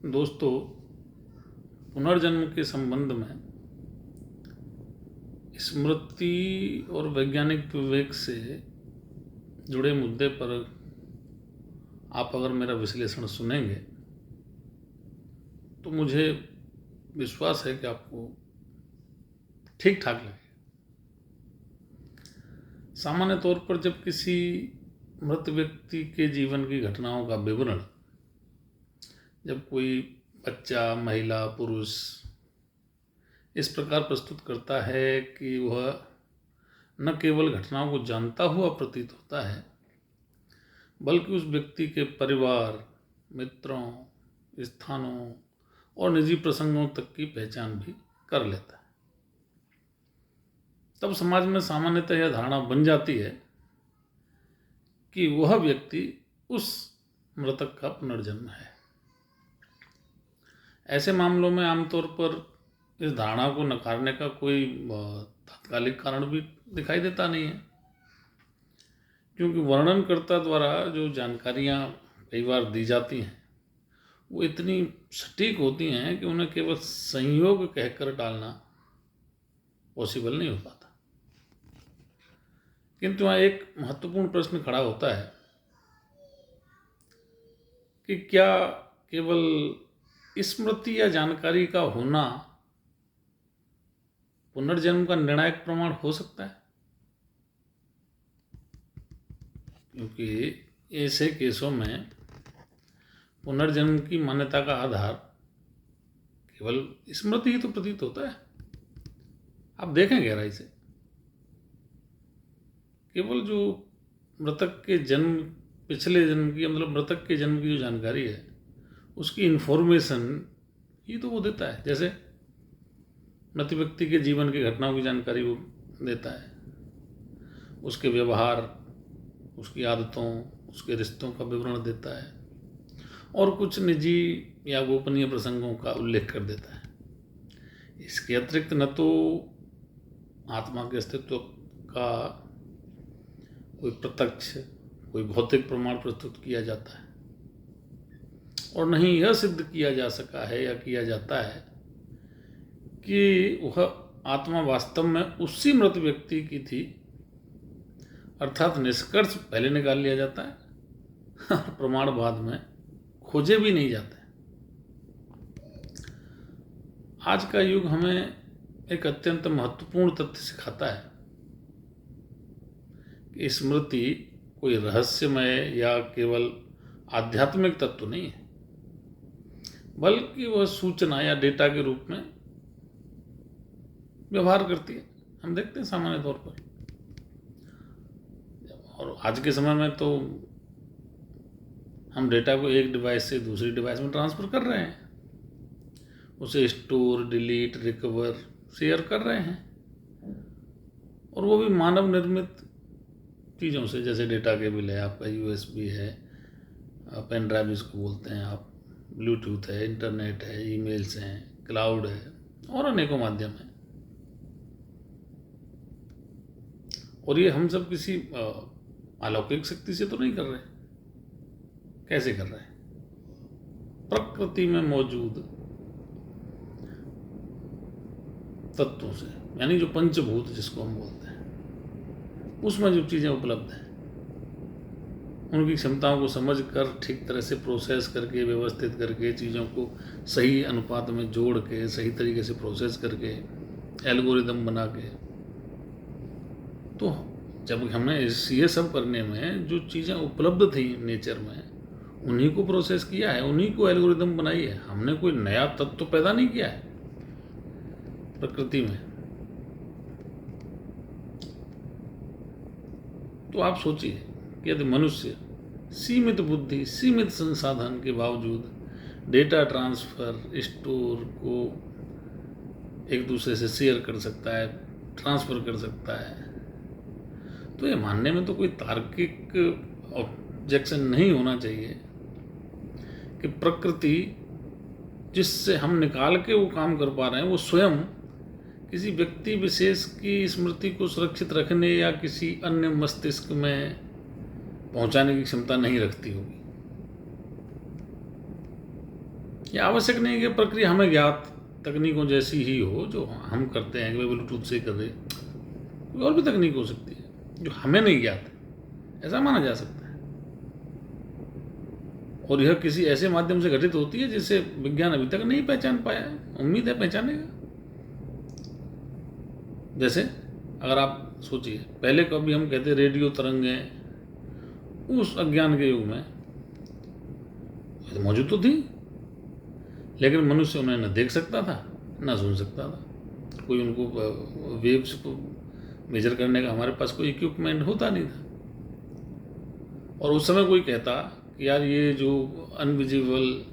दोस्तों, पुनर्जन्म के संबंध में स्मृति और वैज्ञानिक विवेक से जुड़े मुद्दे पर आप अगर मेरा विश्लेषण सुनेंगे तो मुझे विश्वास है कि आपको ठीक ठाक लगे। सामान्य तौर पर जब किसी मृत व्यक्ति के जीवन की घटनाओं का विवरण जब कोई बच्चा, महिला, पुरुष इस प्रकार प्रस्तुत करता है कि वह न केवल घटनाओं को जानता हुआ प्रतीत होता है बल्कि उस व्यक्ति के परिवार, मित्रों, स्थानों और निजी प्रसंगों तक की पहचान भी कर लेता है, तब समाज में सामान्यतः यह धारणा बन जाती है कि वह व्यक्ति उस मृतक का पुनर्जन्म है। ऐसे मामलों में आमतौर पर इस धारणा को नकारने का कोई तात्कालिक कारण भी दिखाई देता नहीं है, क्योंकि वर्णनकर्ता द्वारा जो जानकारियाँ कई बार दी जाती हैं वो इतनी सटीक होती हैं कि उन्हें केवल संयोग कहकर टालना पॉसिबल नहीं हो पाता। किंतु वहाँ एक महत्वपूर्ण प्रश्न खड़ा होता है कि क्या केवल स्मृति या जानकारी का होना पुनर्जन्म का निर्णायक प्रमाण हो सकता है? क्योंकि ऐसे केसों में पुनर्जन्म की मान्यता का आधार केवल स्मृति ही तो प्रतीत होता है। आप देखें गहराई से, केवल जो मृतक के जन्म, पिछले जन्म की, मतलब मृतक के जन्म की जो जानकारी है उसकी इन्फॉर्मेशन ही तो वो देता है। जैसे मृत व्यक्ति के जीवन की घटनाओं की जानकारी वो देता है, उसके व्यवहार, उसकी आदतों, उसके रिश्तों का विवरण देता है और कुछ निजी या गोपनीय प्रसंगों का उल्लेख कर देता है। इसके अतिरिक्त न तो आत्मा के अस्तित्व का कोई प्रत्यक्ष, कोई भौतिक प्रमाण प्रस्तुत किया जाता है और नहीं यह सिद्ध किया जा सका है या किया जाता है कि वह आत्मा वास्तव में उसी मृत व्यक्ति की थी, अर्थात निष्कर्ष पहले निकाल लिया जाता है और प्रमाण बाद में खोजे भी नहीं जाते। आज का युग हमें एक अत्यंत महत्वपूर्ण तथ्य सिखाता है कि स्मृति कोई रहस्यमय या केवल आध्यात्मिक तत्व नहीं है, बल्कि वह सूचना या डेटा के रूप में व्यवहार करती है। हम देखते हैं सामान्य तौर पर, और आज के समय में तो हम डेटा को एक डिवाइस से दूसरी डिवाइस में ट्रांसफ़र कर रहे हैं, उसे स्टोर, डिलीट, रिकवर, शेयर कर रहे हैं, और वो भी मानव निर्मित चीज़ों से। जैसे डेटा केबल है, आपका USB है, पेन ड्राइव जिसको बोलते हैं आप, ब्लूटूथ है, इंटरनेट है, ईमेल्स हैं, क्लाउड है और अनेकों माध्यम हैं। और ये हम सब किसी अलौकिक शक्ति से तो नहीं कर रहे। कैसे कर रहे हैं? प्रकृति में मौजूद तत्वों से, यानी जो पंचभूत जिसको हम बोलते हैं, उसमें जो चीज़ें उपलब्ध हैं उनकी क्षमताओं को समझकर ठीक तरह से प्रोसेस करके, व्यवस्थित करके, चीज़ों को सही अनुपात में जोड़ के, सही तरीके से प्रोसेस करके, एल्गोरिदम बना के, तो जब हमने ये सब करने में जो चीज़ें उपलब्ध थी नेचर में, उन्हीं को प्रोसेस किया है, उन्हीं को एल्गोरिदम बनाई है। हमने कोई नया तत्व पैदा नहीं किया है प्रकृति में। तो आप सोचिए कि यदि मनुष्य सीमित बुद्धि, सीमित संसाधन के बावजूद डेटा ट्रांसफ़र, स्टोर को एक दूसरे से शेयर कर सकता है, ट्रांसफ़र कर सकता है, तो ये मानने में तो कोई तार्किक ऑब्जेक्शन नहीं होना चाहिए कि प्रकृति जिससे हम निकाल के वो काम कर पा रहे हैं, वो स्वयं किसी व्यक्ति विशेष की स्मृति को सुरक्षित रखने या किसी अन्य मस्तिष्क में पहुंचाने की क्षमता नहीं रखती होगी। ये आवश्यक नहीं है कि प्रक्रिया हमें ज्ञात तकनीकों जैसी ही हो जो हम करते हैं कि भाई ब्लूटूथ से कर दे। कोई और भी तकनीक हो सकती है जो हमें नहीं ज्ञात है, ऐसा माना जा सकता है। और यह किसी ऐसे माध्यम से घटित होती है जिसे विज्ञान अभी तक नहीं पहचान पाया है, उम्मीद है पहचानेगा। जैसे अगर आप सोचिए, पहले कभी हम कहते रेडियो तरंगें, उस अज्ञान के युग में मौजूद तो थी, लेकिन मनुष्य उन्हें न देख सकता था न सुन सकता था। कोई उनको वेव्स को मेजर करने का हमारे पास कोई इक्विपमेंट होता नहीं था। और उस समय कोई कहता कि यार ये जो अनविजिबल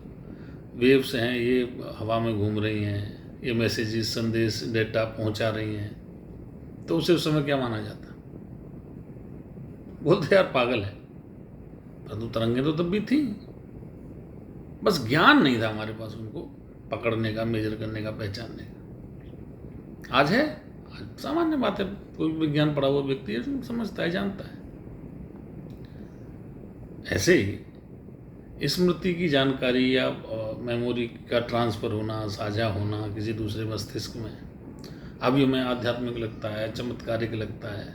वेव्स हैं ये हवा में घूम रही हैं, ये मैसेजेस, संदेश, डेटा पहुंचा रही हैं, तो उसे उस समय क्या माना जाता? बोलते यार पागल है। परंतु तरंगें तो तब भी थी, बस ज्ञान नहीं था हमारे पास उनको पकड़ने का, मेजर करने का, पहचानने का। आज है, आज सामान्य बात है, कोई विज्ञान पढ़ा हुआ व्यक्ति है, समझता है, जानता है। ऐसे ही स्मृति की जानकारी या मेमोरी का ट्रांसफ़र होना, साझा होना किसी दूसरे मस्तिष्क में, अभी हमें आध्यात्मिक लगता है, चमत्कारिक लगता है,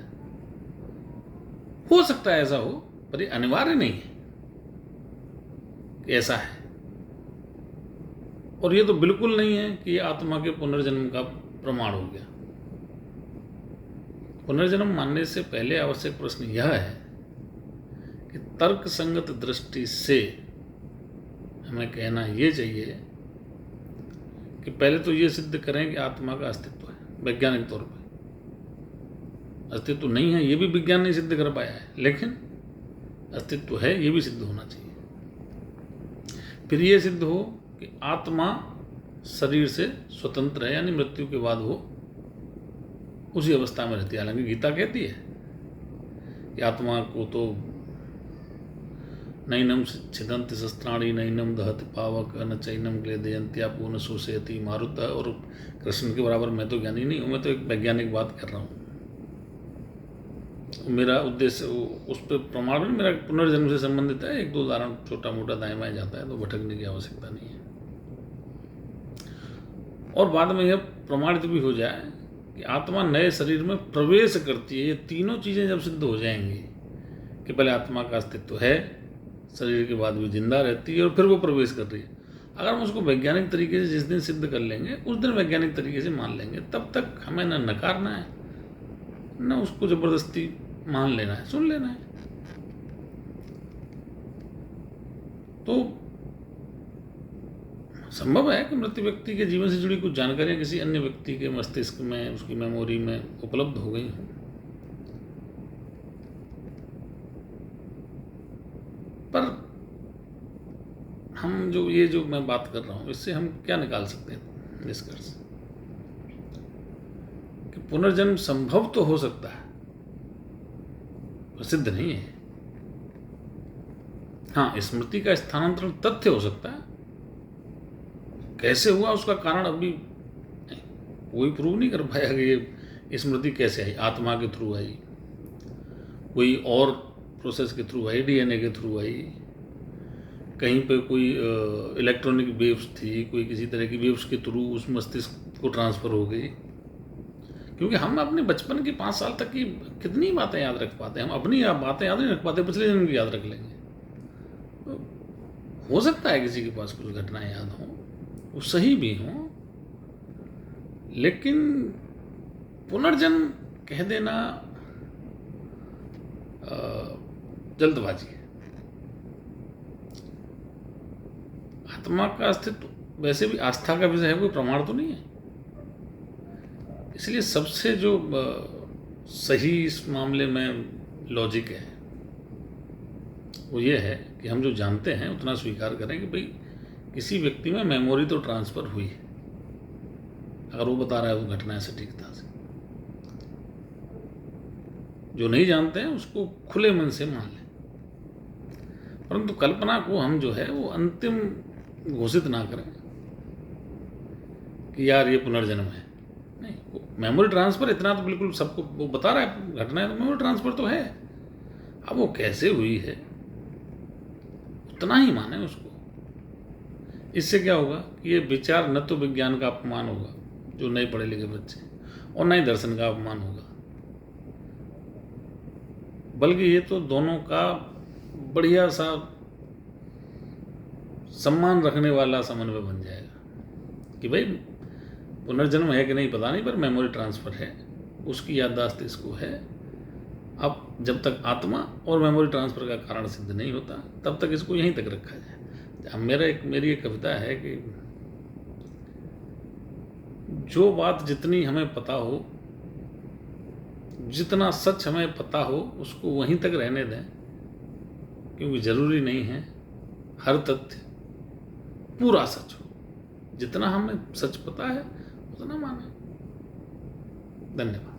हो सकता है ऐसा हो, पर ये अनिवार्य नहीं है कि ऐसा है। और ये तो बिल्कुल नहीं है कि आत्मा के पुनर्जन्म का प्रमाण हो गया। पुनर्जन्म मानने से पहले आवश्यक प्रश्न यह है कि तर्क संगत दृष्टि से हमें कहना ये चाहिए कि पहले तो ये सिद्ध करें कि आत्मा का अस्तित्व है, वैज्ञानिक तौर पर। अस्तित्व नहीं है ये भी विज्ञान नहीं सिद्ध कर पाया है, लेकिन अस्तित्व है ये भी सिद्ध होना चाहिए। फिर ये सिद्ध हो कि आत्मा शरीर से स्वतंत्र है, यानी मृत्यु के बाद वो उसी अवस्था में रहती है। हालांकि गीता कहती है कि आत्मा को तो नैनम छिदन्ति शस्त्राणि नैनम दहति पावक न चैनम क्लेदयन्त्या पूर्ण शोषयति मारुत। और कृष्ण के बराबर मैं तो ज्ञानी नहीं हूँ, मैं तो एक वैज्ञानिक बात कर रहा हूँ। मेरा उद्देश्य उस पर प्रमाण में मेरा पुनर्जन्म से संबंधित है। एक दो उदाहरण छोटा मोटा दाएं बाएं जाता है तो भटकने की आवश्यकता नहीं है। और बाद में यह प्रमाणित भी हो जाए कि आत्मा नए शरीर में प्रवेश करती है। ये तीनों चीज़ें जब सिद्ध हो जाएंगी कि पहले आत्मा का अस्तित्व है, शरीर के बाद भी जिंदा रहती है और फिर वो प्रवेश कर रही है, अगर हम उसको वैज्ञानिक तरीके से जिस दिन सिद्ध कर लेंगे उस दिन वैज्ञानिक तरीके से मान लेंगे। तब तक हमें न नकारना है न उसको ज़बरदस्ती मान लेना है, सुन लेना है। तो संभव है कि मृत व्यक्ति के जीवन से जुड़ी कुछ जानकारियां किसी अन्य व्यक्ति के मस्तिष्क में, उसकी मेमोरी में उपलब्ध हो गई हों, पर हम जो मैं बात कर रहा हूं इससे हम क्या निकाल सकते हैं निष्कर्ष कि पुनर्जन्म संभव तो हो सकता है, सिद्ध नहीं है। हाँ, स्मृति का स्थानांतरण तथ्य हो सकता है, कैसे हुआ उसका कारण अभी कोई प्रूव नहीं कर पाया कि ये स्मृति कैसे आई, आत्मा के थ्रू आई, कोई और प्रोसेस के थ्रू आई, डीएनए के थ्रू आई, कहीं पे कोई इलेक्ट्रॉनिक वेव्स थी, कोई किसी तरह की वेव्स के थ्रू उस मस्तिष्क को ट्रांसफ़र हो गई। क्योंकि हम अपने बचपन की 5 साल तक की कितनी बातें याद रख पाते हैं, हम अपनी बातें याद नहीं रख पाते, पिछले जन्म की याद रख लेंगे। तो हो सकता है किसी के पास कुछ घटनाएं याद हों, वो सही भी हों, लेकिन पुनर्जन्म कह देना जल्दबाजी है। आत्मा का अस्तित्व वैसे भी आस्था का विषय है, कोई प्रमाण तो नहीं है। इसलिए सबसे जो सही इस मामले में लॉजिक है वो ये है कि हम जो जानते हैं उतना स्वीकार करें कि भाई किसी व्यक्ति में मेमोरी तो ट्रांसफ़र हुई है, अगर वो बता रहा है वो घटना सटीकता से। जो नहीं जानते हैं उसको खुले मन से मान लें, परंतु कल्पना को हम जो है वो अंतिम घोषित ना करें कि यार ये पुनर्जन्म है। नहीं, मेमोरी ट्रांसफ़र इतना तो बिल्कुल सबको वो बता रहा है, घटना है तो मेमोरी ट्रांसफ़र तो है। अब वो कैसे हुई है उतना ही माने उसको। इससे क्या होगा कि ये विचार न तो विज्ञान का अपमान होगा, जो नहीं पढ़े लिखे बच्चे, और न ही दर्शन का अपमान होगा, बल्कि ये तो दोनों का बढ़िया सा सम्मान रखने वाला समन्वय बन जाएगा कि भाई पुनर्जन्म है कि नहीं पता नहीं, पर मेमोरी ट्रांसफ़र है, उसकी याददाश्त इसको है। अब जब तक आत्मा और मेमोरी ट्रांसफ़र का कारण सिद्ध नहीं होता तब तक इसको यहीं तक रखा जाए। अब मेरी एक कविता है कि जो बात जितनी हमें पता हो, जितना सच हमें पता हो, उसको वहीं तक रहने दें, क्योंकि ज़रूरी नहीं है हर तथ्य पूरा सच हो। जितना हमें सच पता है उतना माने। धन्यवाद।